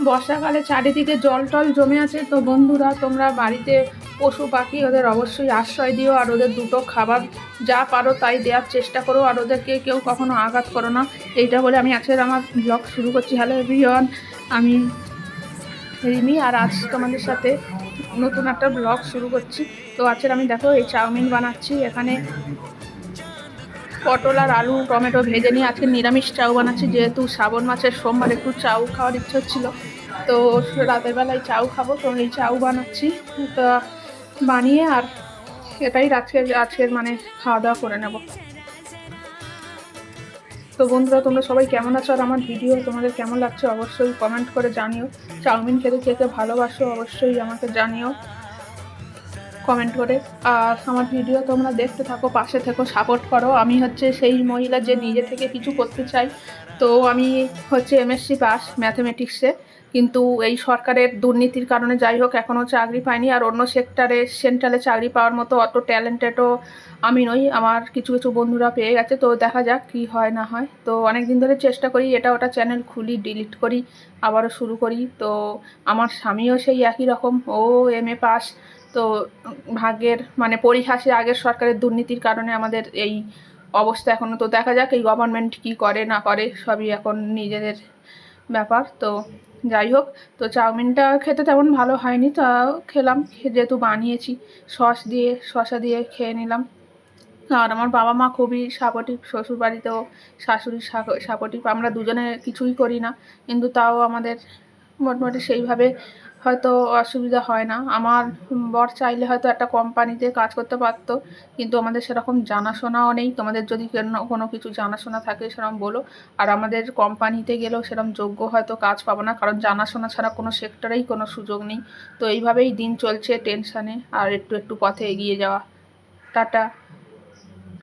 বর্ষাকালে চারিদিকে জল টল জমে আছে। তো বন্ধুরা, তোমরা বাড়িতে পশু পাখি ওদের অবশ্যই আশ্রয় দিও, আর ওদের দুটো খাবার যা পারো তাই দেওয়ার চেষ্টা করো, আর ওদেরকে কেউ কখনো আঘাত করো না। এইটা বলে আমি আজকের আমার ব্লগ শুরু করছি। হ্যালো এভরিওয়ান, আমি রিমি, আর আজ তোমাদের সাথে নতুন একটা ব্লগ শুরু করছি। তো আজকের আমি দেখো এই চাউমিন বানাচ্ছি। এখানে পটল আর আলু টমেটো ভেজে নিয়ে আজকে নিরামিষ চাউ বানাচ্ছি, যেহেতু শ্রাবণ মাসের সোমবার একটু চাউ খাওয়ার ইচ্ছে হচ্ছিলো। তো রাতের বেলায় চাউ খাবো, তো এই চাউ বানাচ্ছি। তো বানিয়ে আর এটাই আজকের মানে খাওয়া দাওয়া করে নেব। তো বন্ধুরা, তোমরা সবাই কেমন আছো, আর আমার ভিডিও তোমাদের কেমন লাগছে অবশ্যই কমেন্ট করে জানিও। চাউমিন খেতে কে কে ভালোবাসো অবশ্যই আমাকে জানিও কমেন্ট করে। আর আমার ভিডিও তোমরা দেখতে থাকো, পাশে থেকো, সাপোর্ট করো। আমি হচ্ছে সেই মহিলা যে নিজে থেকে কিছু করতে চাই। তো আমি হচ্ছে এমএসসি পাস ম্যাথমেটিক্সে, কিন্তু এই সরকারের দুর্নীতির কারণে যাই হোক এখনও চাকরি পাইনি। আর অন্য সেন্ট্রালে চাকরি পাওয়ার মতো অত ট্যালেন্টেডও আমি নই। আমার কিছু কিছু বন্ধুরা পেয়ে গেছে, তো দেখা যাক কি হয় না হয়। তো অনেক দিন ধরে চেষ্টা করি, এটা ওটা চ্যানেল খুলি, ডিলিট করি, আবারও শুরু করি। তো আমার স্বামীও সেই একই রকম, ও এমএ পাস। তো ভাগ্যের মানে পরিহাসে আগের সরকারের দুর্নীতির কারণে আমাদের এই অবস্থা এখনও। তো দেখা যাক এই গভর্নমেন্ট কি করে না করে, সবই এখন নিজেদের ব্যাপার। তো যাই হোক, তো চাউমিনটা খেতে তেমন ভালো হয়নি, তা খেলাম, যেহেতু বানিয়েছি শসা দিয়ে খেয়ে নিলাম। আর আমার বাবা মা খুবই সাপোর্টিভ, শ্বশুরবাড়িতেও শাশুড়ি সাপোর্টিভ। আমরা দুজনে কিছুই করি না, কিন্তু তাও আমাদের মোটামুটি সেইভাবে হয়তো অসুবিধা হয় না। আমার বর চাইলে হয়তো একটা কোম্পানিতে কাজ করতে পারতো, কিন্তু আমাদের সেরকম জানাশোনাও নেই। তোমাদের যদি কোনো কিছু জানাশোনা থাকে সেরকম বলো। আর আমাদের কোম্পানিতে গেলেও সেরকম যোগ্য হয়তো কাজ পাবো না, কারণ জানাশোনা ছাড়া কোনো সেক্টরেই কোনো সুযোগ নেই। তো এইভাবেই দিন চলছে টেনশানে, আর একটু একটু পথে এগিয়ে যাওয়া। টাটা।